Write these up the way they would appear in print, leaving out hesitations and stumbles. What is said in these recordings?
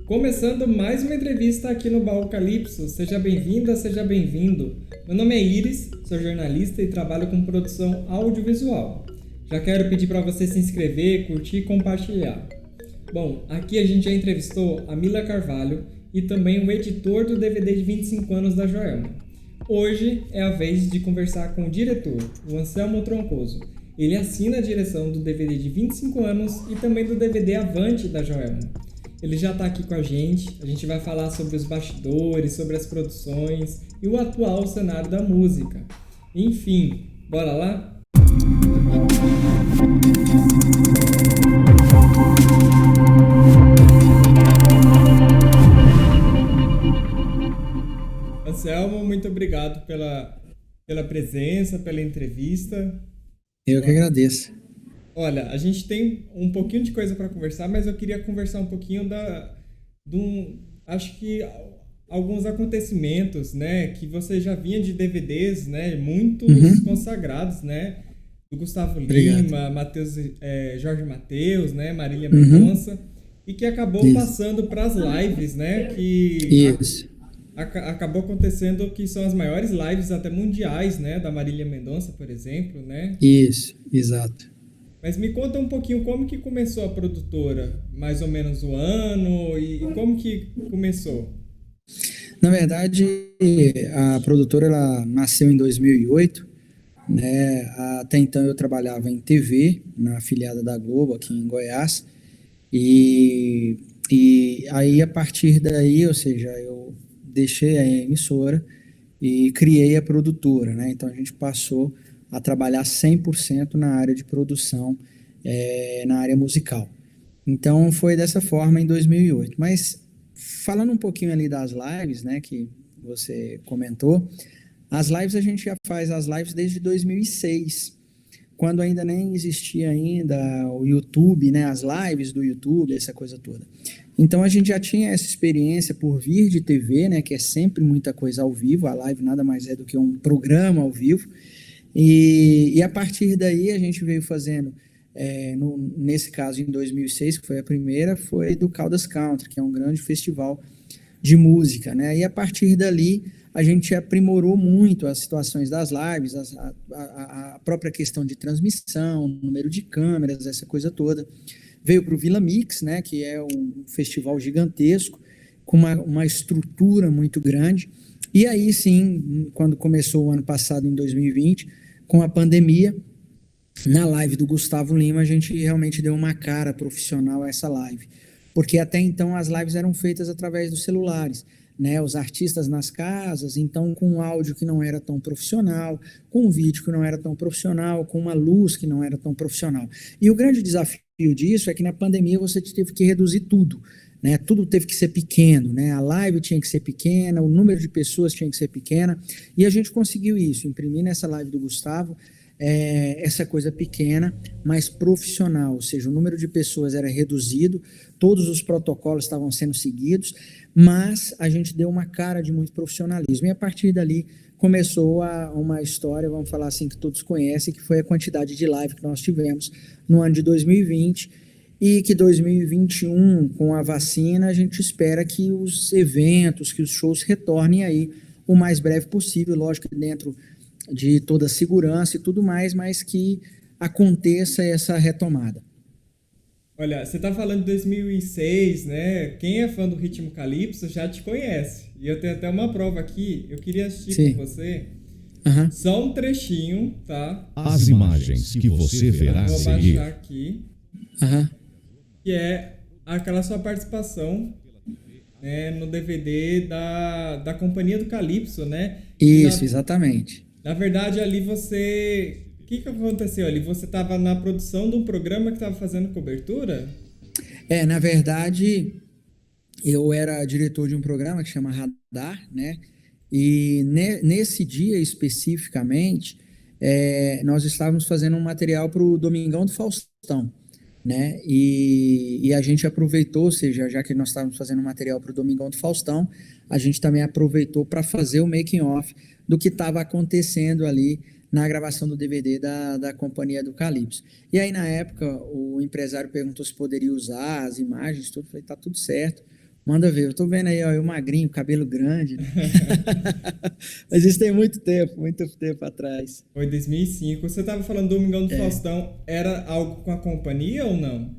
Começando mais uma entrevista aqui no Baú Calypso. Seja bem-vinda, seja bem-vindo. Meu nome é Iris, sou jornalista e trabalho com produção audiovisual. Já quero pedir para você se inscrever, curtir e compartilhar. Bom, aqui a gente já entrevistou a Mila Carvalho e também o editor do DVD de 25 anos da Joelma. Hoje é a vez de conversar com o diretor, o Anselmo Troncoso. Ele assina a direção do DVD de 25 anos e também do DVD Avante da Joelma. Ele já está aqui com a gente vai falar sobre os bastidores, sobre as produções e o atual cenário da música. Enfim, bora lá? Anselmo, muito obrigado pela presença, pela entrevista. Eu que agradeço. Olha, a gente tem um pouquinho de coisa para conversar, mas eu queria conversar um pouquinho acho que alguns acontecimentos, né, que você já vinha de DVDs, né, muitos consagrados, né, do Gustavo Lima, Jorge Mateus, né, Marília Mendonça, e que acabou passando para as lives, né, acabou acontecendo que são as maiores lives até mundiais, né, da Marília Mendonça, por exemplo, né? Isso, exato. Mas me conta um pouquinho como que começou a produtora, mais ou menos o ano e como que começou? Na verdade, a produtora ela nasceu em 2008, né? Até então eu trabalhava em TV, na afiliada da Globo aqui em Goiás, e aí a partir daí, ou seja, eu deixei a emissora e criei a produtora, né? Então a gente passou a trabalhar 100% na área de produção, na área musical. Então foi dessa forma em 2008. Mas falando um pouquinho ali das lives, né, que você comentou, as lives a gente já faz as lives desde 2006, quando ainda nem existia ainda o YouTube, né, as lives do YouTube, essa coisa toda. Então a gente já tinha essa experiência por vir de TV, né, que é sempre muita coisa ao vivo, a live nada mais é do que um programa ao vivo, e a partir daí a gente veio fazendo, nesse caso em 2006, que foi a primeira, foi do Caldas Country, que é um grande festival de música, né? E a partir dali a gente aprimorou muito as situações das lives, a própria questão de transmissão, número de câmeras, essa coisa toda. Veio para o Vila Mix, né, que é um festival gigantesco, com uma estrutura muito grande. E aí sim, quando começou o ano passado, em 2020, com a pandemia, na live do Gustavo Lima, a gente realmente deu uma cara profissional a essa live. Porque até então as lives eram feitas através dos celulares, né? Os artistas nas casas, então com um áudio que não era tão profissional, com um vídeo que não era tão profissional, com uma luz que não era tão profissional. E o grande desafio disso é que na pandemia você teve que reduzir tudo, né? Tudo teve que ser pequeno, né? A live tinha que ser pequena, o número de pessoas tinha que ser pequena, e a gente conseguiu isso, imprimir nessa live do Gustavo essa coisa pequena, mas profissional, ou seja, o número de pessoas era reduzido, todos os protocolos estavam sendo seguidos, mas a gente deu uma cara de muito profissionalismo, e a partir dali começou uma história, vamos falar assim, que todos conhecem, que foi a quantidade de live que nós tivemos no ano de 2020, e que 2021, com a vacina, a gente espera que os eventos, que os shows retornem aí o mais breve possível, lógico que dentro de toda a segurança e tudo mais, mas que aconteça essa retomada. Olha, você está falando de 2006, né? Quem é fã do Ritmo Calypso já te conhece. E eu tenho até uma prova aqui, eu queria assistir com você. Só um trechinho, tá? As imagens que você verá vou seguir. baixar aqui. Que é aquela sua participação, né, no DVD da Companhia do Calypso, né? Isso, exatamente. Na verdade, ali você... O que aconteceu ali? Você estava na produção de um programa que estava fazendo cobertura? Na verdade, eu era diretor de um programa que chama Radar, né? E nesse dia especificamente, nós estávamos fazendo um material para o Domingão do Faustão, né? E a gente aproveitou, ou seja, já que nós estávamos fazendo um material para o Domingão do Faustão, a gente também aproveitou para fazer o making off do que estava acontecendo ali na gravação do DVD da Companhia do Calypso. E aí, na época, o empresário perguntou se poderia usar as imagens, tudo. Falei, tá tudo certo. Manda ver. Eu tô vendo aí, ó, eu magrinho, cabelo grande, né? Mas isso tem muito tempo atrás. Foi 2005. Você estava falando do Domingão do Faustão. Era algo com a companhia ou não?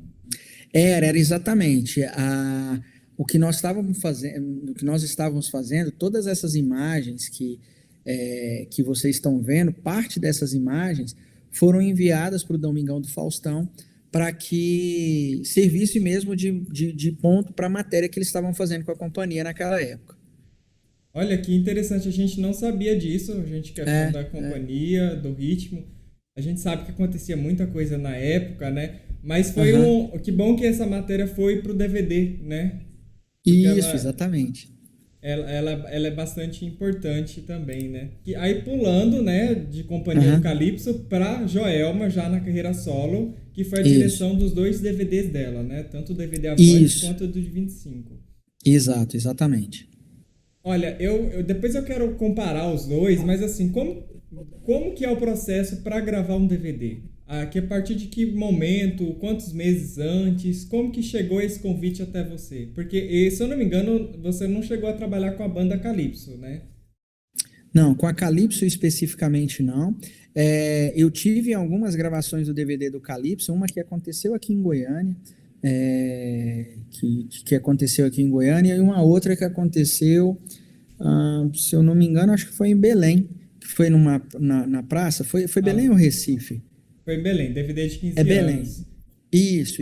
Era exatamente o que nós estávamos fazendo, todas essas imagens que vocês estão vendo, parte dessas imagens foram enviadas para o Domingão do Faustão para que servisse mesmo de ponto para a matéria que eles estavam fazendo com a companhia naquela época. Olha que interessante, a gente não sabia disso, a gente que é fã da companhia, do ritmo, a gente sabe que acontecia muita coisa na época, né? Mas foi que bom que essa matéria foi pro DVD, né? Porque isso, exatamente. Ela é bastante importante também, né? E aí pulando, né, de Companhia do Calypso pra Joelma, já na carreira solo, que foi a direção dos 2 DVDs dela, né? Tanto o DVD Avante quanto o do 25. Exato, exatamente. Olha, depois eu quero comparar os dois, mas assim, como que é o processo para gravar um DVD? A partir de que momento, quantos meses antes, como que chegou esse convite até você? Porque, se eu não me engano, você não chegou a trabalhar com a banda Calypso, né? Não, com a Calypso especificamente não. Eu tive algumas gravações do DVD do Calypso, uma que aconteceu aqui em Goiânia, que aconteceu aqui em Goiânia, e uma outra que aconteceu, se eu não me engano, acho que foi em Belém, que foi na praça. Foi Belém ou Recife? Foi em Belém, DVD de 15 Belém. anos. Isso.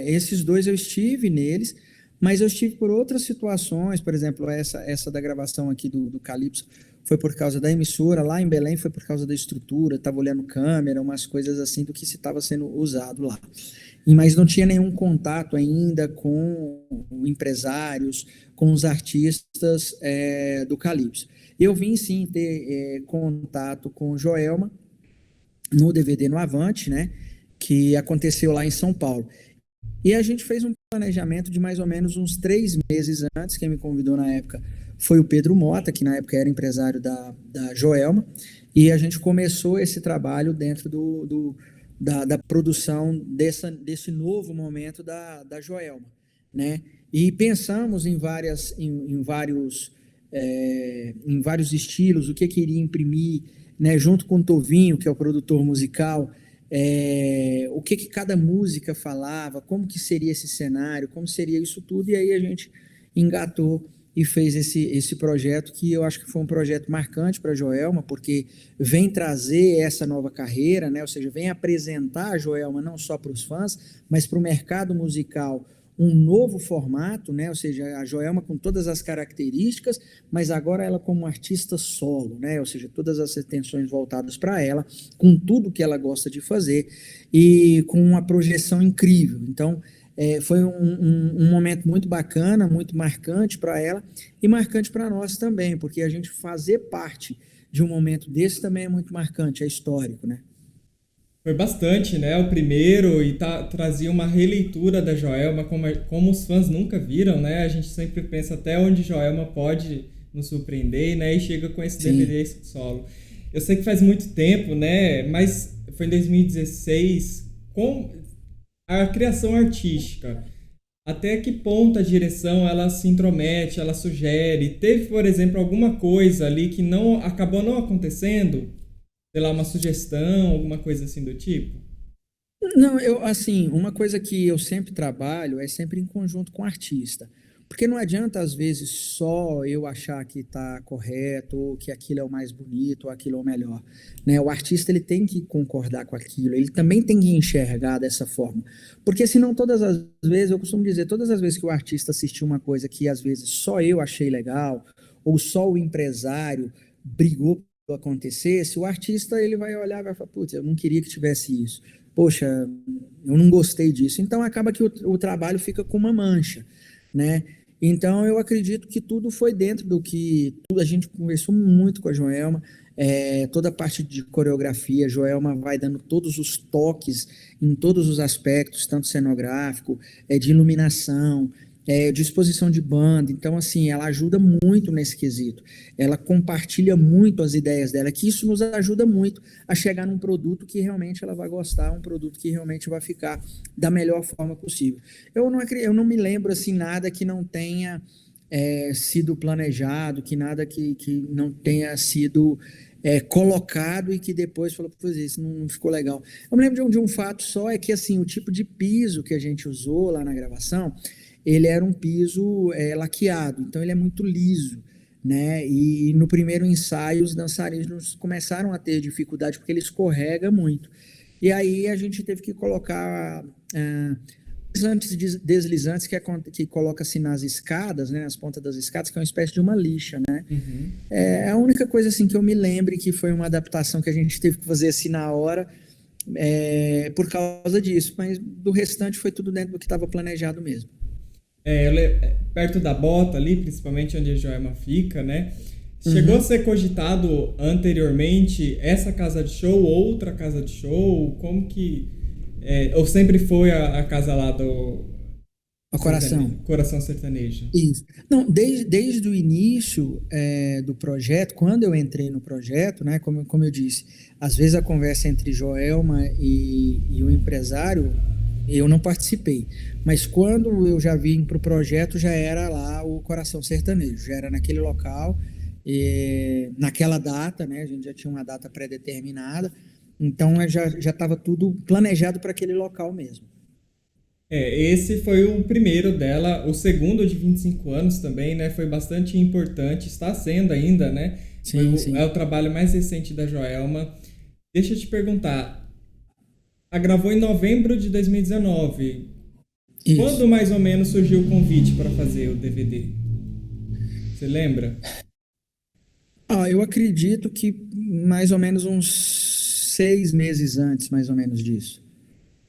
Esses dois eu estive neles, mas eu estive por outras situações, por exemplo, essa da gravação aqui do Calypso foi por causa da emissora, lá em Belém foi por causa da estrutura, estava olhando câmera, umas coisas assim do que se estava sendo usado lá. Mas não tinha nenhum contato ainda com empresários, com os artistas do Calypso. Eu vim sim ter contato com Joelma, no DVD no Avante, né, que aconteceu lá em São Paulo. E a gente fez um planejamento de mais ou menos uns 3 meses antes. Quem me convidou na época foi o Pedro Mota, que na época era empresário da Joelma, e a gente começou esse trabalho dentro da produção desse novo momento da Joelma, né? E pensamos em vários estilos, o que queria imprimir, né, junto com o Tovinho, que é o produtor musical, o que cada música falava, como que seria esse cenário, como seria isso tudo, e aí a gente engatou e fez esse projeto, que eu acho que foi um projeto marcante para a Joelma, porque vem trazer essa nova carreira, né, ou seja, vem apresentar a Joelma não só para os fãs, mas para o mercado musical, um novo formato, né? Ou seja, a Joelma com todas as características, mas agora ela como artista solo, né? Ou seja, todas as atenções voltadas para ela, com tudo que ela gosta de fazer e com uma projeção incrível. Então, foi um momento muito bacana, muito marcante para ela e marcante para nós também, porque a gente fazer parte de um momento desse também é muito marcante, é histórico, né? Foi bastante, né? O primeiro, e trazia uma releitura da Joelma, como os fãs nunca viram, né? A gente sempre pensa até onde Joelma pode nos surpreender, né? E chega com esse DVD solo. Eu sei que faz muito tempo, né? Mas foi em 2016, com a criação artística. Até que ponto a direção ela se intromete, ela sugere? Teve, por exemplo, alguma coisa ali que acabou não acontecendo? Sei lá, uma sugestão, alguma coisa assim do tipo? Não, assim, uma coisa que eu sempre trabalho é sempre em conjunto com o artista. Porque não adianta, às vezes, só eu achar que está correto, ou que aquilo é o mais bonito, ou aquilo é o melhor, né? O artista ele tem que concordar com aquilo, ele também tem que enxergar dessa forma. Porque senão, todas as vezes, eu costumo dizer, todas as vezes que o artista assistiu uma coisa que, às vezes, só eu achei legal, ou só o empresário brigou para acontecesse, o artista ele vai olhar e vai falar, putz, eu não queria que tivesse isso. Poxa, eu não gostei disso. Então, acaba que o trabalho fica com uma mancha, né? Então, eu acredito que tudo foi dentro do que... A gente conversou muito com a Joelma, toda a parte de coreografia, a Joelma vai dando todos os toques em todos os aspectos, tanto cenográfico, de iluminação, disposição de banda. Então, assim, ela ajuda muito nesse quesito. Ela compartilha muito as ideias dela, que isso nos ajuda muito a chegar num produto que realmente ela vai gostar, um produto que realmente vai ficar da melhor forma possível. Eu não me lembro, assim, nada que não tenha sido planejado, que nada que não tenha sido colocado e que depois falou, pois isso não ficou legal. Eu me lembro de um fato só, é que assim, o tipo de piso que a gente usou lá na gravação, ele era um piso laqueado, então ele é muito liso, né? E no primeiro ensaio os dançarinos começaram a ter dificuldade porque ele escorrega muito. E aí a gente teve que colocar deslizantes que coloca-se nas escadas, né, nas pontas das escadas, que é uma espécie de uma lixa, né? Uhum. É a única coisa assim que eu me lembre que foi uma adaptação que a gente teve que fazer assim na hora, por causa disso, mas do restante foi tudo dentro do que estava planejado mesmo. Perto da bota ali, principalmente onde a Joelma fica, né? Chegou Uhum. a ser cogitado anteriormente essa casa de show, outra casa de show? Como que... ou sempre foi a casa lá do O coração. Coração Sertanejo? Isso. Não, desde o início do projeto, quando eu entrei no projeto, né, como eu disse, às vezes a conversa entre Joelma e o empresário, eu não participei. Mas quando eu já vim para o projeto, já era lá o Coração Sertanejo, já era naquele local, naquela data, né, a gente já tinha uma data pré-determinada, então já estava tudo planejado para aquele local mesmo. Esse foi o primeiro dela, o segundo de 25 anos também, né? Foi bastante importante, está sendo ainda, né? Sim, sim. É o trabalho mais recente da Joelma. Deixa eu te perguntar, a gravou em novembro de 2019. Isso. Quando mais ou menos surgiu o convite para fazer o DVD? Você lembra? Eu acredito que mais ou menos uns 6 meses antes, mais ou menos disso.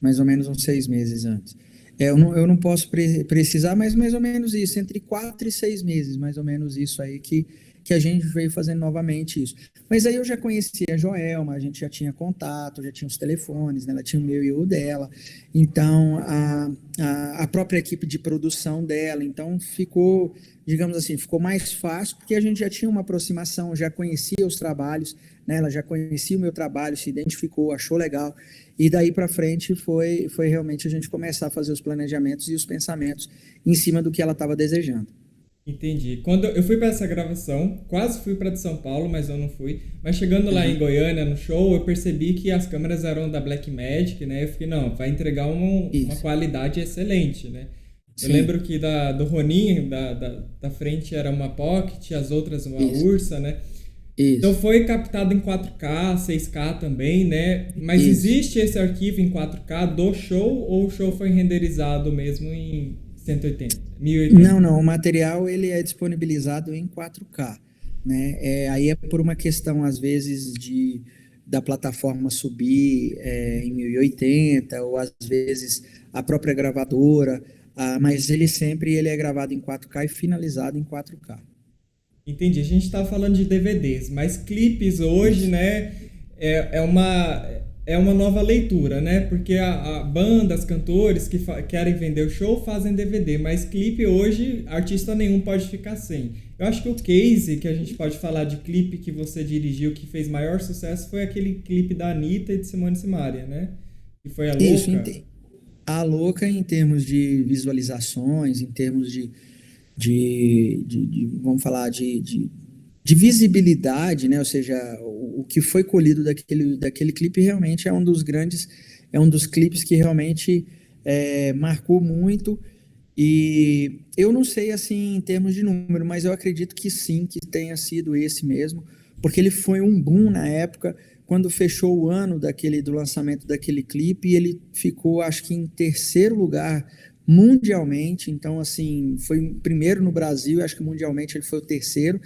Mais ou menos uns 6 meses antes. Eu não posso precisar, mas mais ou menos isso, entre 4 e 6 meses, mais ou menos isso aí que a gente veio fazendo novamente isso. Mas aí eu já conhecia a Joelma, a gente já tinha contato, já tinha os telefones, né? Ela tinha o meu e o dela, então a própria equipe de produção dela, então ficou, digamos assim, ficou mais fácil, porque a gente já tinha uma aproximação, já conhecia os trabalhos, né? Ela já conhecia o meu trabalho, se identificou, achou legal, e daí para frente foi realmente a gente começar a fazer os planejamentos e os pensamentos em cima do que ela estava desejando. Entendi. Quando eu fui para essa gravação, quase fui para de São Paulo, mas eu não fui. Mas chegando lá em Uhum. Goiânia, no show, eu percebi que as câmeras eram da Blackmagic, né? Eu fiquei, não, vai entregar uma Isso, qualidade excelente, né? Eu sim, lembro que do Roninho, da frente era uma Pocket, as outras uma isso, Ursa, né? Então isso, foi captado em 4K, 6K também, né? Mas isso. existe esse arquivo em 4K do show ou o show foi renderizado mesmo em 180, 1080? Não, não, o material ele é disponibilizado em 4K, né? Aí é por uma questão, às vezes, da plataforma subir em 1080, ou às vezes a própria gravadora, mas ele é gravado em 4K e finalizado em 4K. Entendi. A gente tá falando de DVDs, mas clipes hoje, Isso, né, é uma nova leitura, né? Porque a banda, os cantores que querem vender o show fazem DVD, mas clipe hoje, artista nenhum pode ficar sem. Eu acho que o case que a gente pode falar de clipe que você dirigiu, que fez maior sucesso, foi aquele clipe da Anitta e de Simone Simaria, né? Que foi a isso. Louca. A louca em termos de visualizações, em termos vamos falar, de visibilidade, né? Ou seja, o que foi colhido daquele clipe realmente é um dos clipes que realmente marcou muito. E eu não sei assim em termos de número, mas eu acredito que sim, que tenha sido esse mesmo, porque ele foi um boom na época, quando fechou o ano do lançamento daquele clipe, e ele ficou, acho que em terceiro lugar mundialmente. Então, assim, foi primeiro no Brasil, acho que mundialmente ele foi o terceiro.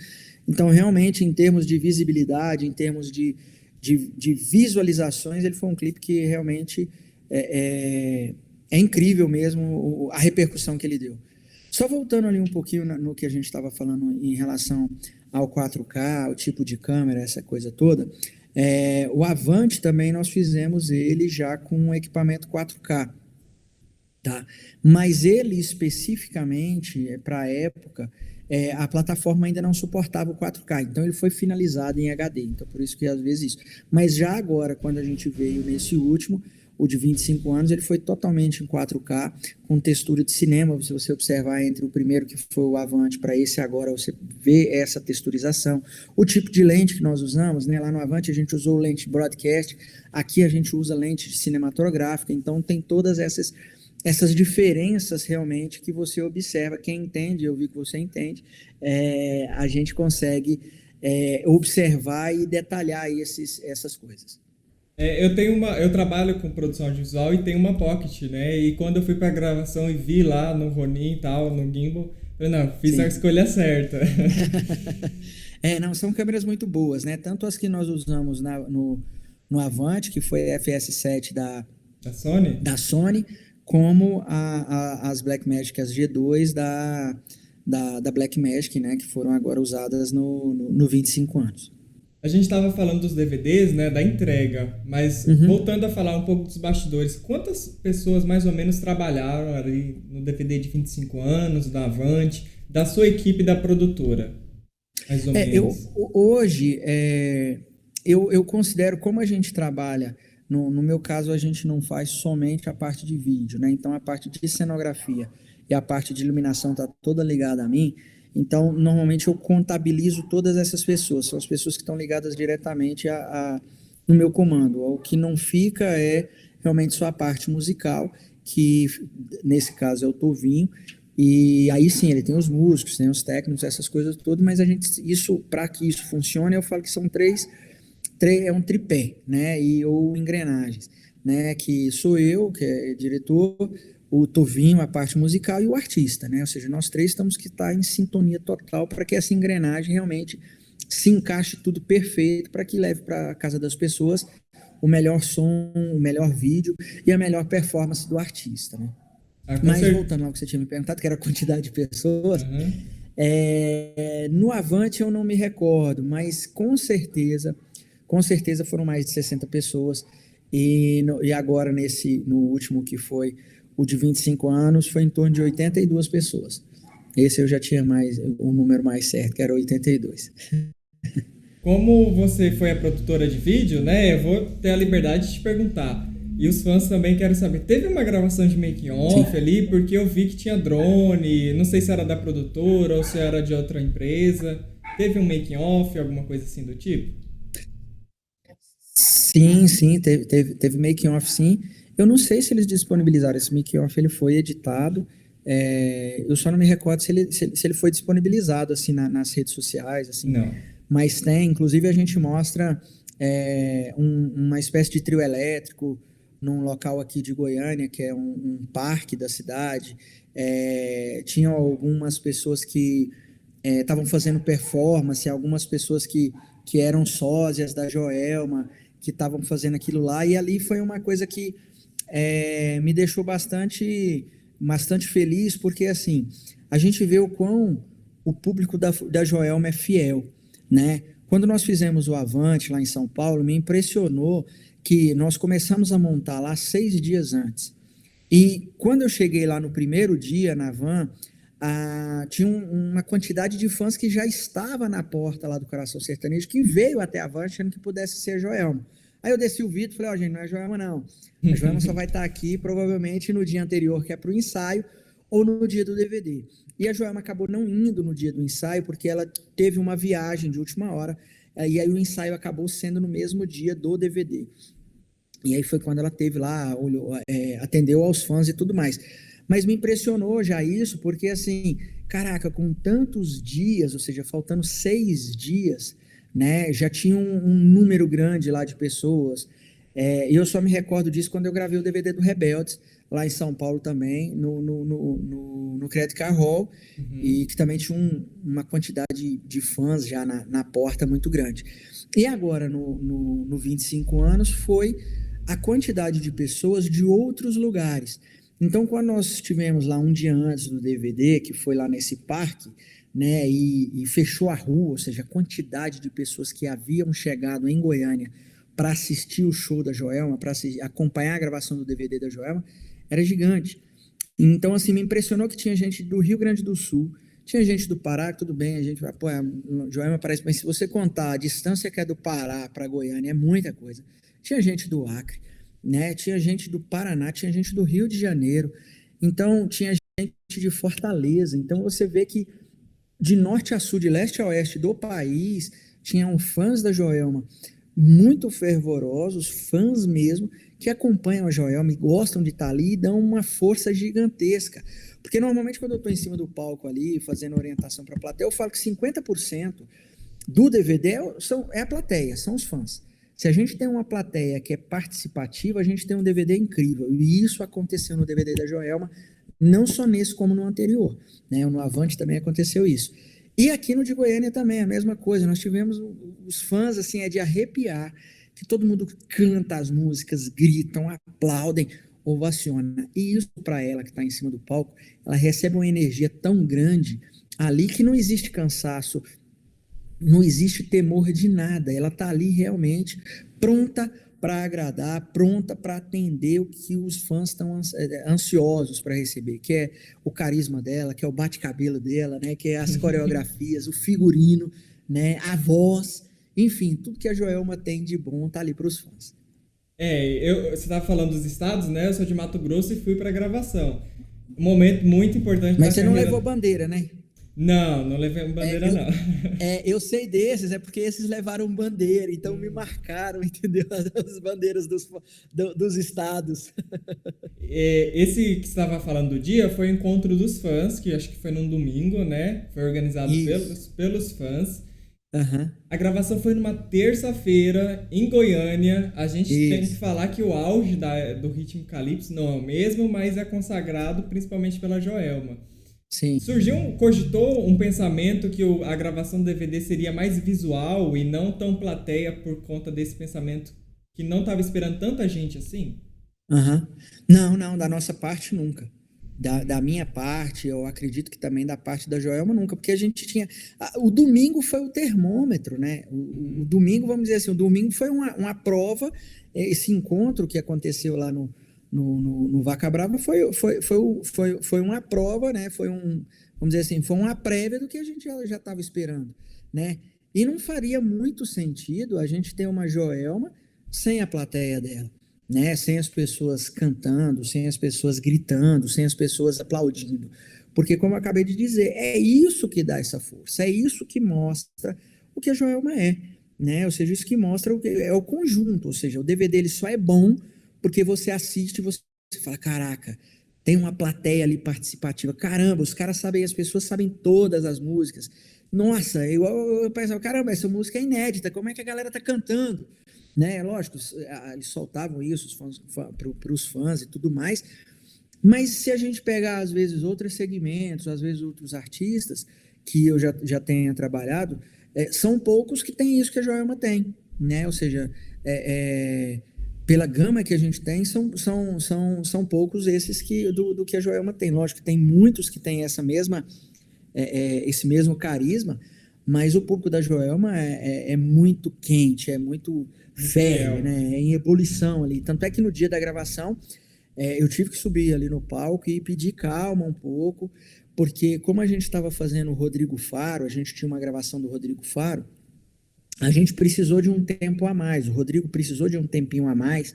Então, realmente, em termos de visibilidade, em termos de visualizações, ele foi um clipe que realmente é incrível mesmo a repercussão que ele deu. Só voltando ali um pouquinho no que a gente estava falando em relação ao 4K, o tipo de câmera, essa coisa toda, o Avante também nós fizemos ele já com um equipamento 4K. tá? Mas ele especificamente, para a época, a plataforma ainda não suportava o 4K, então ele foi finalizado em HD, então por isso que às vezes isso. Mas já agora, quando a gente veio nesse último, o de 25 anos, ele foi totalmente em 4K, com textura de cinema. Se você observar entre o primeiro, que foi o Avante, para esse agora, você vê essa texturização. O tipo de lente que nós usamos, né? Lá no Avante a gente usou lente broadcast, aqui a gente usa lente cinematográfica, então tem todas essas diferenças realmente que você observa. Quem entende, eu vi que você entende, a gente consegue observar e detalhar essas coisas. Eu trabalho com produção audiovisual e tenho uma Pocket, né? E quando eu fui pra gravação e vi lá no Ronin e tal, no Gimbal, eu falei, não, fiz Sim. a escolha certa. Não, são câmeras muito boas, né? Tanto as que nós usamos no Avante, que foi a FS7 Da Sony? da Sony, como as Blackmagic, as G2 da Blackmagic, né? Que foram agora usadas no 25 anos. A gente estava falando dos DVDs, né, da entrega, mas voltando a falar um pouco dos bastidores, quantas pessoas mais ou menos trabalharam ali no DVD de 25 anos, da Avante, da sua equipe da produtora? Mais ou menos. Hoje, eu considero, como a gente trabalha, no meu caso, a gente não faz somente a parte de vídeo, né? Então, a parte de cenografia e a parte de iluminação está toda ligada a mim. Então, normalmente eu contabilizo todas essas pessoas, são as pessoas que estão ligadas diretamente no meu comando. O que não fica é realmente só a parte musical, que nesse caso é o Tovinho, e aí sim, ele tem os músicos, tem os técnicos, essas coisas todas, mas para que isso funcione, eu falo que são é um tripé, né, ou engrenagens, né, que sou eu, que é diretor, o Tovinho, a parte musical, e o artista, né? Ou seja, nós três temos que estar em sintonia total para que essa engrenagem realmente se encaixe tudo perfeito, para que leve para a casa das pessoas o melhor som, o melhor vídeo e a melhor performance do artista, né? Mas voltando ao que você tinha me perguntado, que era a quantidade de pessoas, no Avante eu não me recordo, mas com certeza foram mais de 60 pessoas, e agora no último, que foi o de 25 anos, foi em torno de 82 pessoas. Esse eu já tinha um número mais certo, que era 82. Como você foi a produtora de vídeo, né, eu vou ter a liberdade de te perguntar. E os fãs também querem saber. Teve uma gravação de making off ali, porque eu vi que tinha drone, não sei se era da produtora ou se era de outra empresa. Teve um making off, alguma coisa assim do tipo? Sim, teve making off, sim. Eu não sei se eles disponibilizaram esse making off, ele foi editado. Eu só não me recordo se ele foi disponibilizado assim nas redes sociais, assim. Não. Mas tem, inclusive a gente mostra uma espécie de trio elétrico num local aqui de Goiânia, que é um parque da cidade. Tinham algumas pessoas que estavam fazendo performance, algumas pessoas que eram sósias da Joelma, que estavam fazendo aquilo lá, e ali foi uma coisa que me deixou bastante feliz, porque assim, a gente vê o quão o público da Joelma é fiel, né? Quando nós fizemos o Avante lá em São Paulo, me impressionou que nós começamos a montar lá 6 dias antes, e quando eu cheguei lá no primeiro dia na van, tinha uma quantidade de fãs que já estava na porta lá do Coração Sertanejo, que veio até a van achando que pudesse ser a Joelma. Aí eu desci o vídeo e falei, gente, não é a Joelma não. A Joelma só vai estar aqui provavelmente no dia anterior, que é para o ensaio, ou no dia do DVD. E a Joelma acabou não indo no dia do ensaio, porque ela teve uma viagem de última hora, e aí o ensaio acabou sendo no mesmo dia do DVD. E aí foi quando ela teve lá, atendeu aos fãs e tudo mais. Mas me impressionou já isso, porque assim, caraca, com tantos dias, ou seja, faltando 6 dias, né, já tinha um número grande lá de pessoas. E eu só me recordo disso quando eu gravei o DVD do Rebeldes, lá em São Paulo também, no Credit Car Hall, e que também tinha uma quantidade de fãs já na porta muito grande. E agora, no 25 anos, foi a quantidade de pessoas de outros lugares. Então, quando nós estivemos lá um dia antes do DVD, que foi lá nesse parque, né, e fechou a rua, ou seja, a quantidade de pessoas que haviam chegado em Goiânia para assistir o show da Joelma, para acompanhar a gravação do DVD da Joelma, era gigante. Então, assim, me impressionou que tinha gente do Rio Grande do Sul, tinha gente do Pará, tudo bem, a gente vai, pô, Joelma parece, mas se você contar a distância que é do Pará para Goiânia, é muita coisa. Tinha gente do Acre, né? Tinha gente do Paraná, tinha gente do Rio de Janeiro, então tinha gente de Fortaleza. Então você vê que de norte a sul, de leste a oeste do país, tinham fãs da Joelma muito fervorosos, fãs mesmo, que acompanham a Joelma e gostam de estar ali e dão uma força gigantesca. Porque normalmente quando eu estou em cima do palco ali, fazendo orientação para a plateia, eu falo que 50% do DVD é a plateia, são os fãs. Se a gente tem uma plateia que é participativa, a gente tem um DVD incrível. E isso aconteceu no DVD da Joelma, não só nesse como no anterior, né? No Avante também aconteceu isso. E aqui no de Goiânia também, a mesma coisa. Nós tivemos os fãs, assim, é de arrepiar, que todo mundo canta as músicas, gritam, aplaudem, ovaciona. E isso para ela que está em cima do palco, ela recebe uma energia tão grande ali que não existe cansaço, não existe temor de nada. Ela está ali realmente pronta para agradar, pronta para atender o que os fãs estão ansiosos para receber, que é o carisma dela, que é o bate-cabelo dela, né, que é as coreografias, o figurino, né, a voz, enfim, tudo que a Joelma tem de bom está ali para os fãs. Você estava falando dos estados, né? Eu sou de Mato Grosso e fui para a gravação. Um momento muito importante da Mas você carreira. não levou bandeira, né? Não levei bandeira, não. Eu sei desses, é porque esses levaram bandeira, então me marcaram, entendeu? As bandeiras dos estados. Esse que você estava falando do dia foi o encontro dos fãs, que acho que foi num domingo, né? Foi organizado pelos fãs. Uhum. A gravação foi numa terça-feira, em Goiânia. A gente tem que falar que o auge do ritmo calypso não é o mesmo, mas é consagrado principalmente pela Joelma. Sim. Cogitou um pensamento que a gravação do DVD seria mais visual e não tão plateia por conta desse pensamento que não estava esperando tanta gente assim? Uhum. Não, da nossa parte nunca. Da minha parte, eu acredito que também da parte da Joelma nunca, porque a gente tinha. O domingo foi o termômetro, né? O domingo, vamos dizer assim, o domingo foi uma prova, esse encontro que aconteceu lá no Vaca Brava foi uma prova, né? Vamos dizer assim, foi uma prévia do que a gente já estava esperando, né? E não faria muito sentido a gente ter uma Joelma sem a plateia dela, né? Sem as pessoas cantando, sem as pessoas gritando, sem as pessoas aplaudindo. Porque, como eu acabei de dizer, é isso que dá essa força, é isso que mostra o que a Joelma é, né? Ou seja, isso que mostra é o conjunto, ou seja, o DVD ele só é bom porque você assiste e você fala, caraca, tem uma plateia ali participativa, caramba, os caras sabem, as pessoas sabem todas as músicas. Nossa, eu pensava, caramba, essa música é inédita, como é que a galera tá cantando? Né? Lógico, eles soltavam isso para os fãs e tudo mais, mas se a gente pegar, às vezes, outros segmentos, às vezes outros artistas que eu já tenha trabalhado, são poucos que têm isso que a Joelma tem, né? Ou seja, pela gama que a gente tem, são poucos esses do que a Joelma tem. Lógico que tem muitos que têm esse mesmo carisma, mas o público da Joelma é muito quente, é muito férreo, né? É em ebulição ali. Tanto é que no dia da gravação, eu tive que subir ali no palco e pedir calma um pouco, porque como a gente estava fazendo o Rodrigo Faro, a gente tinha uma gravação do Rodrigo Faro, a gente precisou de um tempo a mais, o Rodrigo precisou de um tempinho a mais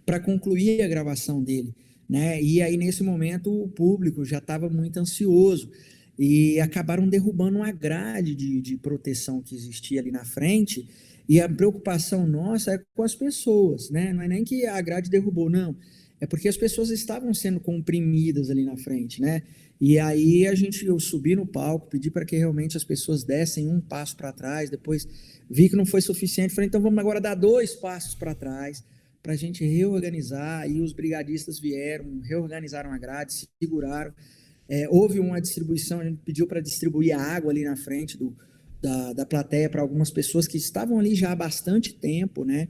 para concluir a gravação dele, né? E aí, nesse momento, o público já estava muito ansioso e acabaram derrubando uma grade de proteção que existia ali na frente, e a preocupação nossa é com as pessoas, né? Não é nem que a grade derrubou, não. É porque as pessoas estavam sendo comprimidas ali na frente, né? E aí eu subi no palco, pedi para que realmente as pessoas dessem um passo para trás, depois vi que não foi suficiente, falei, então vamos agora dar 2 passos para trás, para a gente reorganizar, e os brigadistas vieram, reorganizaram a grade, seguraram, houve uma distribuição, a gente pediu para distribuir a água ali na frente da plateia para algumas pessoas que estavam ali já há bastante tempo, né?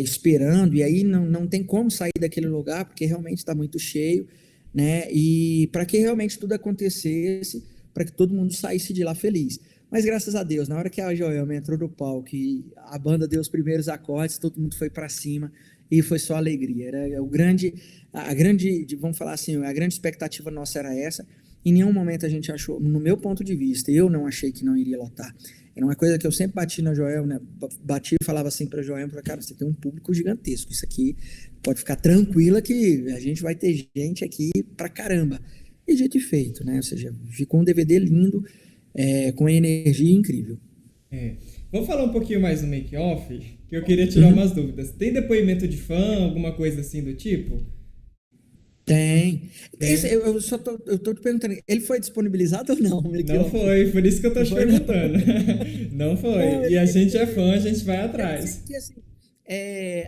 Esperando, e aí não tem como sair daquele lugar, porque realmente está muito cheio, né? E para que realmente tudo acontecesse, para que todo mundo saísse de lá feliz. Mas graças a Deus, na hora que a Joelma entrou no palco e a banda deu os primeiros acordes, todo mundo foi para cima e foi só alegria. Era vamos falar assim, a grande expectativa nossa era essa. Em nenhum momento a gente achou, no meu ponto de vista, eu não achei que não iria lotar. Era uma coisa que eu sempre bati na Joelma, né? Bati e falava assim para a Joelma, cara, você tem um público gigantesco, isso aqui pode ficar tranquila que a gente vai ter gente aqui pra caramba. E dito e feito, né? Ou seja, ficou um DVD lindo, com energia incrível. Vamos falar um pouquinho mais do make-off, que eu queria tirar umas dúvidas. Tem depoimento de fã, alguma coisa assim do tipo? Tem. Eu tô te perguntando, ele foi disponibilizado ou não? Não foi, por isso que eu tô te perguntando. Não foi. Não, E a gente é fã, a gente vai atrás. Assim,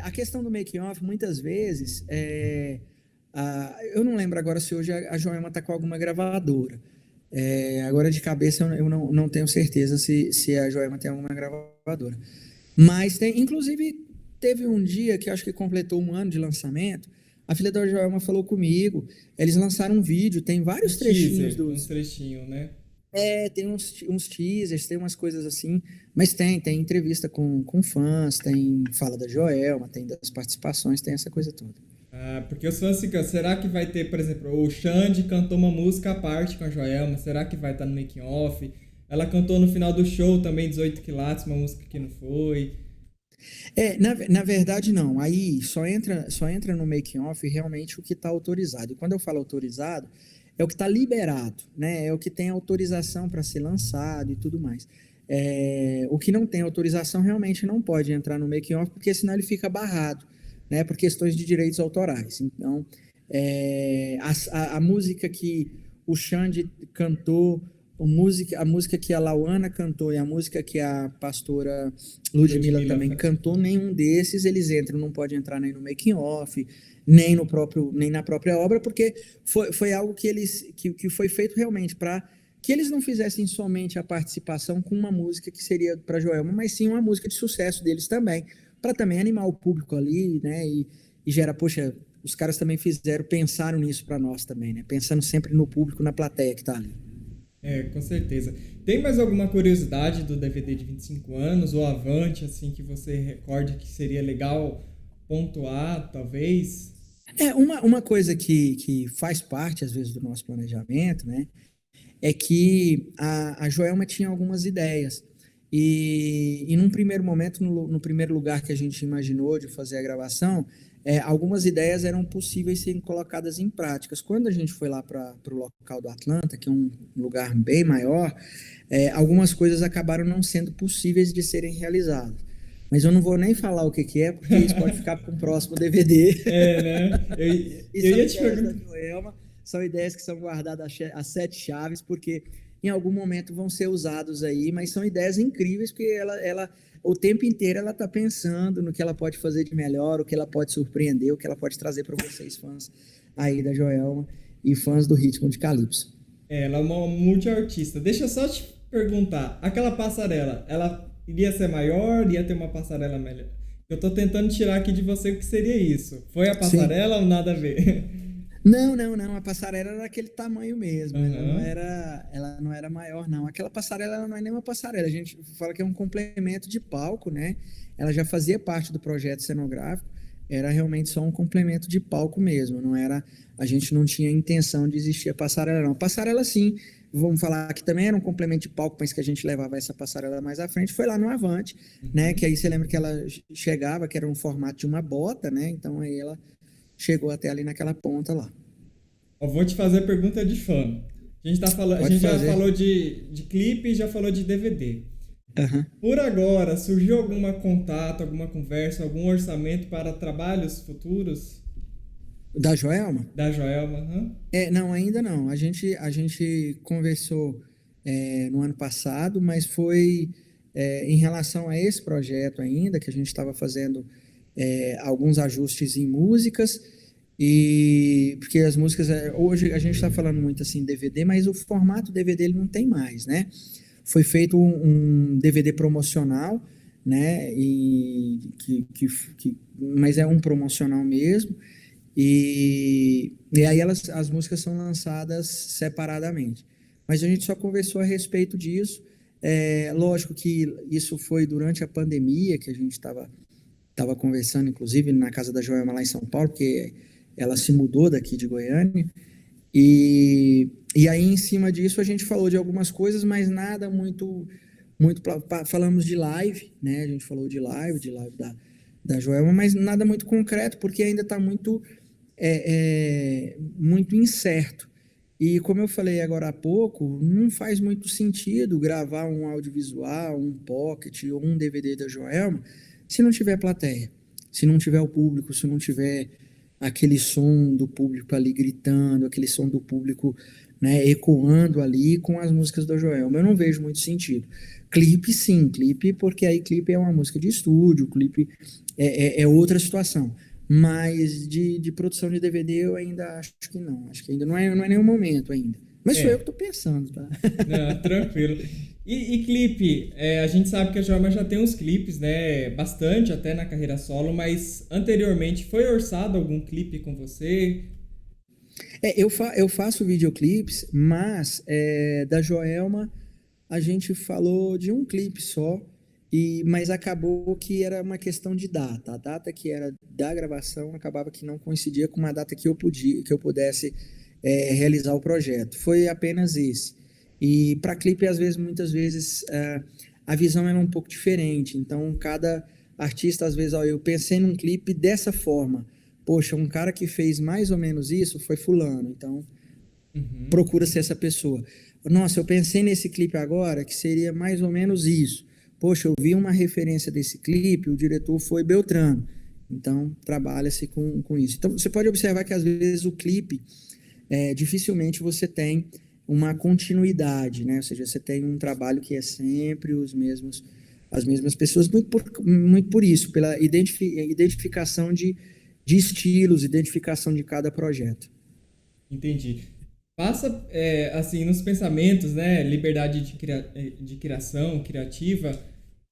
a questão do making-off, muitas vezes, eu não lembro agora se hoje a Joelma está com alguma gravadora. Agora de cabeça eu não tenho certeza se a Joelma tem alguma gravadora. Mas tem, inclusive, teve um dia que eu acho que completou 1 ano de lançamento. A filha da Joelma falou comigo. Eles lançaram um vídeo, tem vários trechinhos uns trechinhos, né? Tem uns teasers, tem umas coisas assim, mas tem entrevista com fãs, tem fala da Joelma, tem das participações, tem essa coisa toda. Porque os fãs ficam, será que vai ter, por exemplo, o Xande cantou uma música à parte com a Joelma, será que vai estar no making off? Ela cantou no final do show também 18 quilates, uma música que não foi. Na verdade não, aí só entra no making off realmente o que está autorizado, e quando eu falo autorizado, é o que está liberado, né? É o que tem autorização para ser lançado e tudo mais. O que não tem autorização realmente não pode entrar no making off, porque senão ele fica barrado, né? Por questões de direitos autorais. Então, a música que o Xande cantou, a música que a Lauana cantou e a música que a pastora Ludmilla também cantou, nenhum desses eles entram, não pode entrar nem no making off, nem na própria obra, porque foi algo que foi feito realmente para que eles não fizessem somente a participação com uma música que seria para Joelma, mas sim uma música de sucesso deles também, para também animar o público ali, né? E gera, poxa, os caras também pensaram nisso para nós também, né? Pensando sempre no público, na plateia que tá ali. Com certeza. Tem mais alguma curiosidade do DVD de 25 anos ou avante, assim, que você recorde que seria legal pontuar, talvez? Uma coisa que faz parte, às vezes, do nosso planejamento, né, é que a Joelma tinha algumas ideias. E num primeiro momento, no primeiro lugar que a gente imaginou de fazer a gravação, algumas ideias eram possíveis serem colocadas em práticas. Quando a gente foi lá para o local do Atlanta, que é um lugar bem maior, algumas coisas acabaram não sendo possíveis de serem realizadas. Mas eu não vou nem falar o que é, porque isso pode ficar para um próximo DVD. Né? Eu ia te perguntar. São ideias que são guardadas a 7 chaves, porque em algum momento vão ser usados aí, mas são ideias incríveis, porque ela o tempo inteiro ela está pensando no que ela pode fazer de melhor, o que ela pode surpreender, o que ela pode trazer para vocês, fãs aí da Joelma e fãs do ritmo de Calypso. Ela é uma multiartista. Deixa eu só te perguntar, aquela passarela, ela iria ser maior, ia ter uma passarela melhor? Eu tô tentando tirar aqui de você o que seria isso. Foi a passarela ou nada a ver? Não, a passarela era daquele tamanho mesmo, ela não era maior não, aquela passarela ela não é nem uma passarela, a gente fala que é um complemento de palco, né, ela já fazia parte do projeto cenográfico, era realmente só um complemento de palco mesmo, a gente não tinha intenção de existir a passarela não, a passarela sim, vamos falar que também era um complemento de palco, mas que a gente levava essa passarela mais à frente, foi lá no Avante, né, que aí você lembra que ela chegava, que era um formato de uma bota, né, então aí ela chegou até ali naquela ponta lá. Eu vou te fazer pergunta de fã. A gente já falou de clipe e já falou de DVD. Uhum. Por agora, surgiu algum contato, alguma conversa, algum orçamento para trabalhos futuros? Da Joelma? Da Joelma, Não, ainda não. A gente conversou no ano passado, mas foi em relação a esse projeto ainda, que a gente estava fazendo alguns ajustes em músicas, porque as músicas, hoje a gente está falando muito assim DVD, mas o formato DVD ele não tem mais, né? Foi feito um DVD promocional, né? Mas é um promocional mesmo, e aí as músicas são lançadas separadamente. Mas a gente só conversou a respeito disso. Lógico que isso foi durante a pandemia, que a gente estava estava conversando, inclusive, na casa da Joelma lá em São Paulo, porque ela se mudou daqui de Goiânia, e aí em cima disso a gente falou de algumas coisas, mas nada muito falamos de live, né? A gente falou de live da Joelma, mas nada muito concreto, porque ainda está muito incerto. E como eu falei agora há pouco, não faz muito sentido gravar um audiovisual, um pocket ou um DVD da Joelma se não tiver plateia, se não tiver o público, se não tiver aquele som do público ali gritando, aquele som do público, né, ecoando ali com as músicas da Joelma. Eu não vejo muito sentido. Clipe, sim, clipe, porque aí clipe é uma música de estúdio, clipe é outra situação. Mas de produção de DVD eu ainda acho que não. Acho que ainda não é nenhum momento ainda. Mas sou eu que estou pensando, tá? Não, tranquilo. E clipe, a gente sabe que a Joelma já tem uns clipes, né? Bastante até na carreira solo, mas anteriormente foi orçado algum clipe com você? Eu faço videoclipes, mas da Joelma a gente falou de um clipe só, mas acabou que era uma questão de data. A data que era da gravação acabava que não coincidia com uma data que eu pudesse realizar o projeto. Foi apenas esse. E para clipe, muitas vezes, a visão era um pouco diferente. Então, cada artista, às vezes, eu pensei num clipe dessa forma. Poxa, um cara que fez mais ou menos isso foi fulano. Então, procura ser essa pessoa. Nossa, eu pensei nesse clipe agora que seria mais ou menos isso. Poxa, eu vi uma referência desse clipe, o diretor foi Beltrano. Então, trabalha-se com isso. Então, você pode observar que, às vezes, o clipe, dificilmente você tem uma continuidade, né? Ou seja, você tem um trabalho que é sempre as mesmas pessoas, muito por isso, pela identificação de estilos, identificação de cada projeto. Entendi. Passa, assim, nos pensamentos, né? Liberdade de criação, criativa,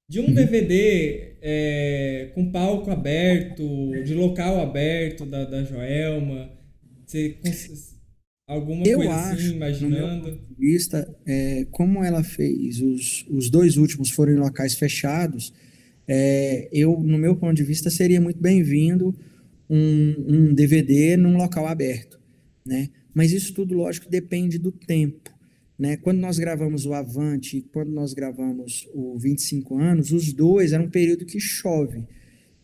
de um DVD com palco aberto, de local aberto da Joelma. Você, alguma Eu coisa acho, assim, no meu imaginando? ponto de vista, como ela fez, os dois últimos foram em locais fechados, no meu ponto de vista, seria muito bem-vindo um DVD num local aberto, né? Mas isso tudo, lógico, depende do tempo, né? Quando nós gravamos o Avante, quando nós gravamos o 25 anos, os dois eram um período que chove,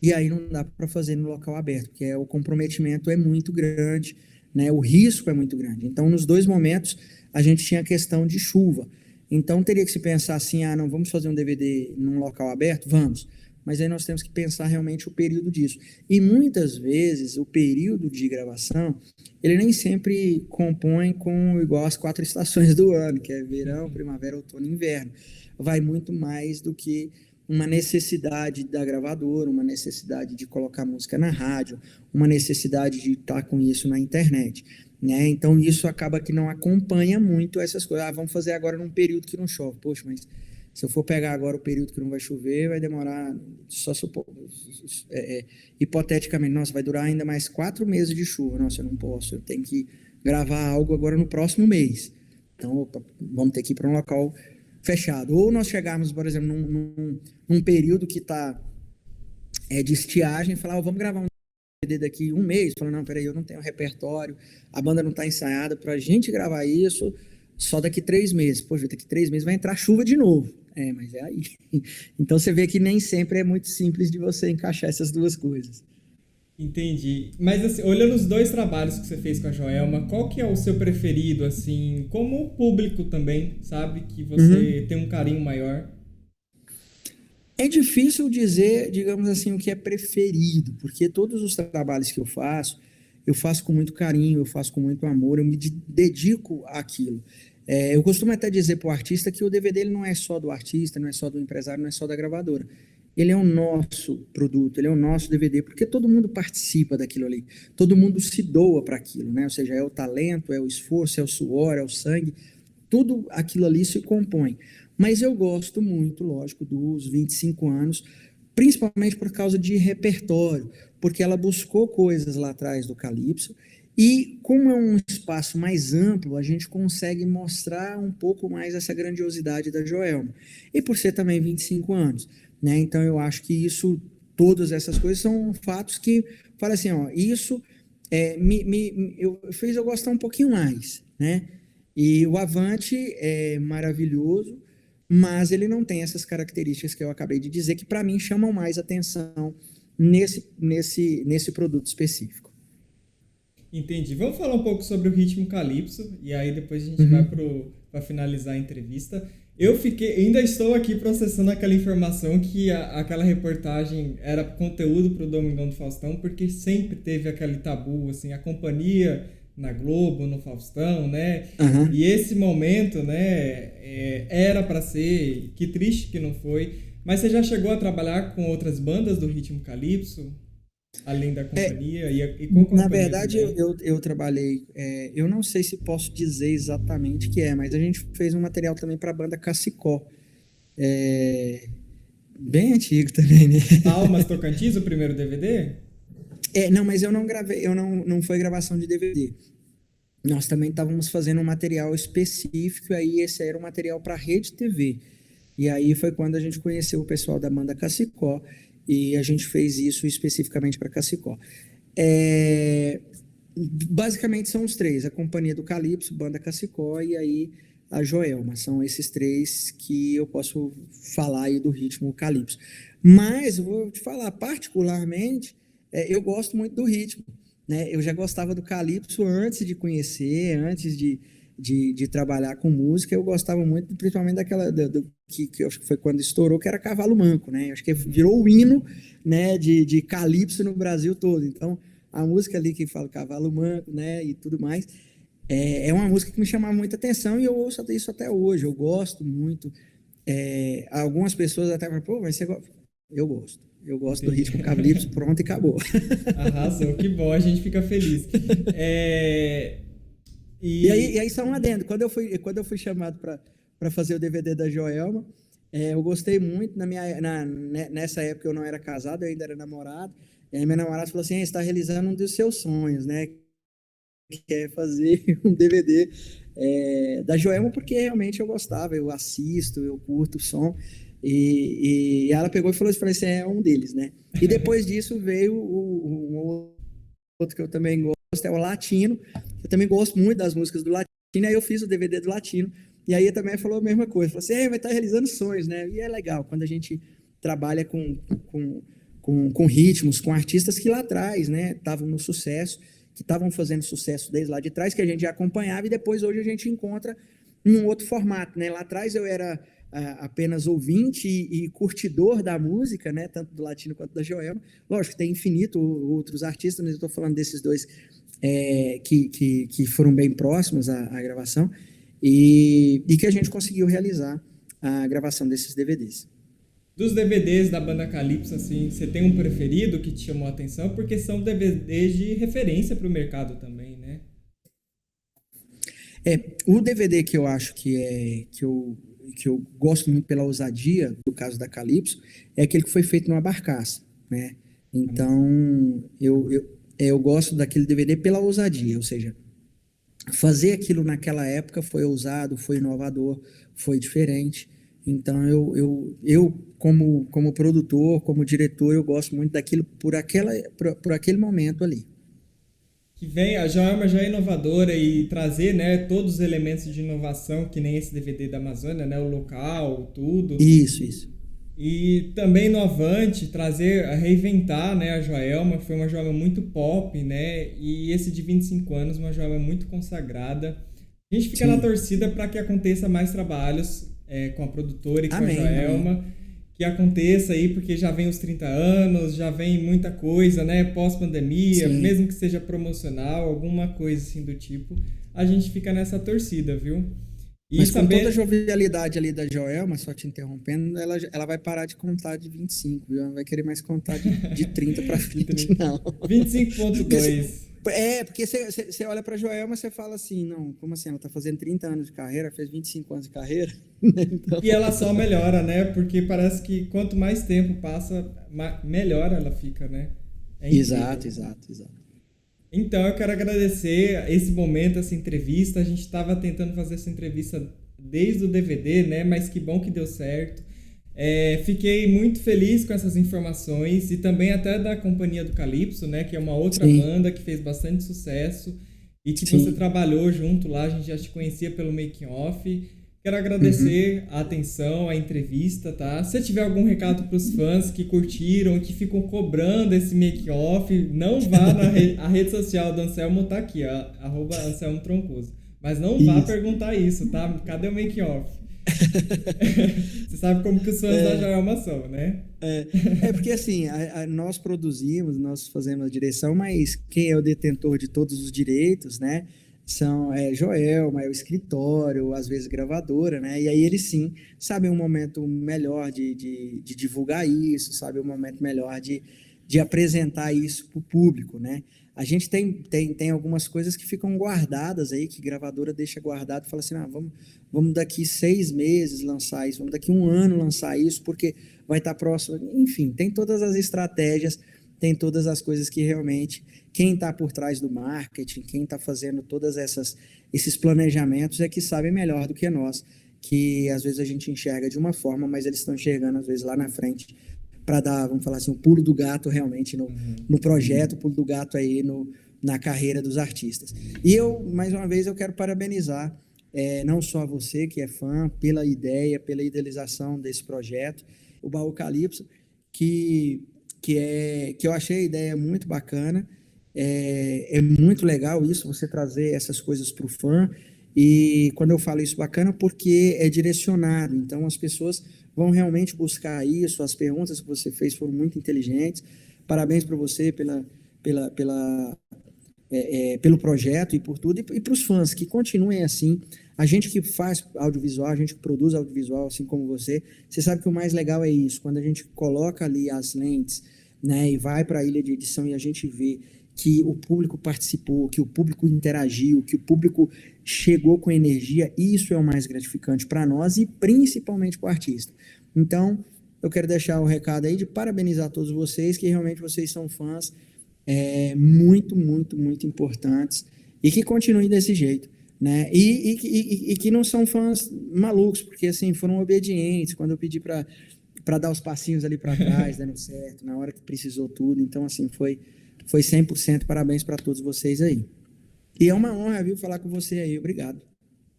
e aí não dá para fazer no local aberto, porque o comprometimento é muito grande, né? O risco é muito grande. Então, nos dois momentos, a gente tinha a questão de chuva. Então, teria que se pensar assim, não vamos fazer um DVD num local aberto? Vamos. Mas aí nós temos que pensar realmente o período disso. E muitas vezes, o período de gravação, ele nem sempre compõe com igual as 4 estações do ano, que é verão, primavera, outono e inverno. Vai muito mais do que uma necessidade da gravadora, uma necessidade de colocar música na rádio, uma necessidade de estar com isso na internet, né? Então isso acaba que não acompanha muito essas coisas. Vamos fazer agora num período que não chove. Poxa, mas se eu for pegar agora o período que não vai chover, vai demorar, hipoteticamente, nossa, vai durar ainda mais 4 meses de chuva. Nossa, eu não posso, eu tenho que gravar algo agora no próximo mês. Então, opa, vamos ter que ir para um local fechado. Ou nós chegarmos, por exemplo, num período que está de estiagem, e falar, vamos gravar um DVD daqui um mês. Falar, não, peraí, eu não tenho repertório, a banda não está ensaiada para a gente gravar isso só daqui 3 meses. Poxa, daqui 3 meses vai entrar chuva de novo. Mas é aí. Então você vê que nem sempre é muito simples de você encaixar essas duas coisas. Entendi. Mas assim, olhando os 2 trabalhos que você fez com a Joelma, qual que é o seu preferido, assim, como público também, sabe? Que você tem um carinho maior? É difícil dizer, digamos assim, o que é preferido, porque todos os trabalhos que eu faço com muito carinho, eu faço com muito amor, eu me dedico àquilo. Eu costumo até dizer para o artista que o DVD ele não é só do artista, não é só do empresário, não é só da gravadora. Ele é o nosso produto, ele é o nosso DVD, porque todo mundo participa daquilo ali, todo mundo se doa para aquilo, né? Ou seja, é o talento, é o esforço, é o suor, é o sangue, tudo aquilo ali se compõe. Mas eu gosto muito, lógico, dos 25 anos, principalmente por causa de repertório, porque ela buscou coisas lá atrás do Calypso, e como é um espaço mais amplo, a gente consegue mostrar um pouco mais essa grandiosidade da Joelma. E por ser também 25 anos, né? Então eu acho que isso todas essas coisas são fatos que, fala assim, ó, isso fez eu gostar um pouquinho mais, né? E o Avante é maravilhoso, mas ele não tem essas características que eu acabei de dizer, que para mim chamam mais atenção nesse produto específico. Entendi. Vamos falar um pouco sobre o ritmo calypso, e aí depois a gente vai para finalizar a entrevista. Ainda estou aqui processando aquela informação que aquela reportagem era conteúdo para o Domingão do Faustão, porque sempre teve aquele tabu, assim, a companhia na Globo, no Faustão, né? Uhum. E esse momento, né, era para ser, que triste que não foi. Mas você já chegou a trabalhar com outras bandas do ritmo calypso, além da companhia? E com companhia Na verdade, também? eu trabalhei, eu não sei se posso dizer exatamente o que mas a gente fez um material também para a banda Cacicó. Bem antigo também, né? Almas Tocantins, o primeiro DVD? Não, mas eu não gravei, não foi gravação de DVD. Nós também estávamos fazendo um material específico, aí esse era um material para Rede TV. E aí foi quando a gente conheceu o pessoal da banda Cacicó e a gente fez isso especificamente para Cacicó. Basicamente são os três, a Companhia do Calypso, banda Cacicó e aí a Joelma. São esses três que eu posso falar aí do ritmo calypso. Mas eu vou te falar, particularmente, eu gosto muito do ritmo, né? Eu já gostava do calypso antes de conhecer, antes de trabalhar com música, eu gostava muito, principalmente daquela que eu acho que foi quando estourou, que era Cavalo Manco, né? Eu acho que virou o hino, né, de calypso no Brasil todo. Então, a música ali que fala Cavalo Manco, né, e tudo mais, é uma música que me chamava muita atenção e eu ouço isso até hoje. Eu gosto muito. Algumas pessoas até falam, pô, mas você gosta? Eu gosto. Eu gosto do ritmo calypso, pronto e acabou. Arrasou, que bom, a gente fica feliz. E aí só um adendo, quando eu fui chamado para fazer o DVD da Joelma, eu gostei muito, nessa época eu não era casado, eu ainda era namorado, e aí meu namorado falou assim, você está realizando um dos seus sonhos, né, que é fazer um DVD da Joelma, porque realmente eu gostava, eu assisto, eu curto o som, e ela pegou e falou assim, é um deles, né, e depois disso veio um outro que eu também gosto, é o Latino. Eu também gosto muito das músicas do Latino, aí eu fiz o DVD do Latino, e aí também falou a mesma coisa, falou assim, vai estar realizando sonhos, né, e é legal, quando a gente trabalha com ritmos, com artistas que lá atrás, né, estavam no sucesso, que estavam fazendo sucesso desde lá de trás, que a gente já acompanhava, e depois hoje a gente encontra em um outro formato, né, lá atrás eu era apenas ouvinte e curtidor da música, né, tanto do Latino quanto da Joelma. Lógico, tem infinito outros artistas, mas eu estou falando desses dois que foram bem próximos à gravação e que a gente conseguiu realizar a gravação desses DVDs. Dos DVDs da banda Calypso, assim, você tem um preferido que te chamou a atenção? Porque são DVDs de referência para o mercado também, né? O DVD que eu acho que eu gosto muito pela ousadia, do caso da Calypso, é aquele que foi feito numa barcaça, né? Então, eu gosto daquele DVD pela ousadia, ou seja, fazer aquilo naquela época foi ousado, foi inovador, foi diferente. Então, eu como produtor, como diretor, eu gosto muito daquilo por aquele momento ali. Que vem, a Joelma já é inovadora e trazer, né, todos os elementos de inovação, que nem esse DVD da Amazônia, né, o local, tudo. Isso. E também no Avante, reinventar, né, a Joelma, foi uma Joelma muito pop, né, e esse de 25 anos, uma Joelma muito consagrada. A gente fica na torcida para que aconteça mais trabalhos com a produtora e com a Joelma. Amém. Que aconteça aí, porque já vem os 30 anos, já vem muita coisa, né, pós-pandemia, mesmo que seja promocional, alguma coisa assim do tipo, a gente fica nessa torcida, viu? Mas com toda a jovialidade ali da Joelma, só te interrompendo, ela vai parar de contar de 25, viu? Ela não vai querer mais contar de 30 para frente, não. 25.2. Porque você olha para a Joelma e você fala assim, não, como assim? Ela está fazendo 30 anos de carreira, fez 25 anos de carreira. Então... E ela só melhora, né? Porque parece que quanto mais tempo passa, melhor ela fica, né? Exato. Então, eu quero agradecer esse momento, essa entrevista. A gente estava tentando fazer essa entrevista desde o DVD, né? Mas que bom que deu certo. Fiquei muito feliz com essas informações e também até da Companhia do Calypso, né? Que é uma outra Sim. banda que fez bastante sucesso e que Sim. você trabalhou junto lá, a gente já te conhecia pelo Making Off. Quero agradecer a atenção, a entrevista, tá? Se tiver algum recado para os fãs que curtiram e que ficam cobrando esse make-off, não vá a rede social do Anselmo, tá aqui, ó, @Anselmo Troncoso. Mas não vá perguntar isso, tá? Cadê o make-off? Você sabe como que os fãs da Joelma são, né? Porque assim, nós produzimos, nós fazemos a direção, mas quem é o detentor de todos os direitos, né? São Joelma, é o escritório, às vezes gravadora, né? E aí eles sim sabem um momento melhor de divulgar isso, sabem um momento melhor de apresentar isso para o público, né? A gente tem algumas coisas que ficam guardadas aí, que gravadora deixa guardado e fala assim, vamos daqui 6 meses lançar isso, vamos daqui 1 ano lançar isso, porque vai estar próximo. Enfim, tem todas as estratégias, tem todas as coisas que realmente quem está por trás do marketing, quem está fazendo todas esses planejamentos é que sabe melhor do que nós, que às vezes a gente enxerga de uma forma, mas eles estão enxergando às vezes lá na frente para dar, vamos falar assim, o pulo do gato realmente no projeto, o pulo do gato aí na carreira dos artistas. E mais uma vez, eu quero parabenizar não só você que é fã, pela ideia, pela idealização desse projeto, o Baú Calypso, que eu achei a ideia muito bacana. É muito legal isso, você trazer essas coisas para o fã, e quando eu falo isso bacana, porque é direcionado, então as pessoas vão realmente buscar isso, as perguntas que você fez foram muito inteligentes, parabéns para você pelo projeto e por tudo, e para os fãs, que continuem assim. A gente que faz audiovisual, a gente que produz audiovisual, assim como você sabe que o mais legal é isso, quando a gente coloca ali as lentes, né, e vai para a ilha de edição e a gente vê que o público participou, que o público interagiu, que o público chegou com energia, isso é o mais gratificante para nós e principalmente para o artista. Então, eu quero deixar o recado aí de parabenizar todos vocês, que realmente vocês são fãs muito, muito, muito importantes e que continuem desse jeito, né? E que não são fãs malucos, porque assim, foram obedientes quando eu pedi para dar os passinhos ali para trás, dando certo, na hora que precisou tudo. Então, assim, foi 100%, parabéns para todos vocês aí. E é uma honra, viu, falar com você aí, obrigado.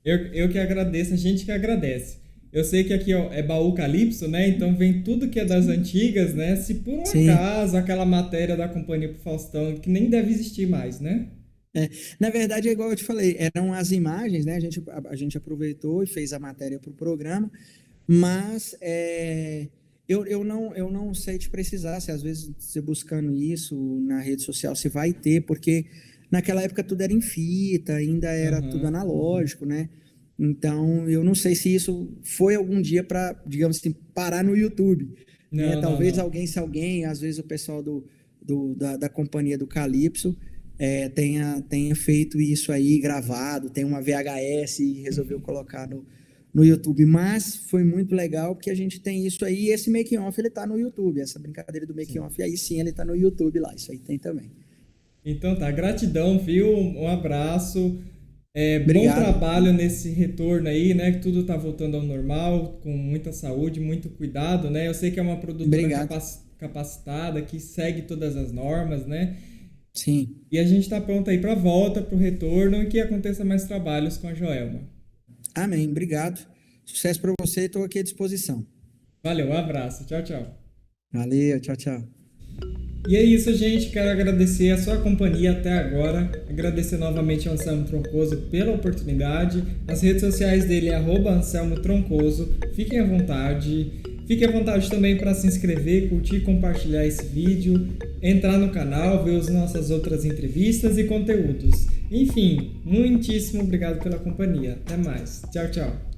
Eu que agradeço, a gente que agradece. Eu sei que aqui é Baú Calypso, né? Então vem tudo que é das antigas, né? Se por um acaso aquela matéria da Companhia pro Faustão, que nem deve existir mais, né? Na verdade, é igual eu te falei, eram as imagens, né? A gente aproveitou e fez a matéria para o programa, mas eu não sei te precisar, se às vezes você buscando isso na rede social, você vai ter, porque naquela época tudo era em fita, ainda era tudo analógico, né? Então, eu não sei se isso foi algum dia para, digamos assim, parar no YouTube. Né? Talvez alguém, às vezes o pessoal da Companhia do Calypso tenha feito isso aí, gravado, tem uma VHS e resolveu colocar no YouTube, mas foi muito legal porque a gente tem isso aí, e esse making off ele tá no YouTube, essa brincadeira do making off, aí sim ele tá no YouTube lá, isso aí tem também. Então tá, gratidão, viu? Um abraço. Bom trabalho nesse retorno aí, né? Que tudo tá voltando ao normal, com muita saúde, muito cuidado, né? Eu sei que é uma produtora capacitada, que segue todas as normas, né? Sim. E a gente tá pronto aí pra volta, pro retorno, e que aconteça mais trabalhos com a Joelma. Amém, obrigado. Sucesso para você, estou aqui à disposição. Valeu, um abraço. Tchau, tchau. Valeu, tchau, tchau. E é isso, gente. Quero agradecer a sua companhia até agora. Agradecer novamente ao Anselmo Troncoso pela oportunidade. As redes sociais dele é @Anselmo Troncoso. Fiquem à vontade. Fiquem à vontade também para se inscrever, curtir e compartilhar esse vídeo. Entrar no canal, ver as nossas outras entrevistas e conteúdos. Enfim, muitíssimo obrigado pela companhia. Até mais. Tchau, tchau.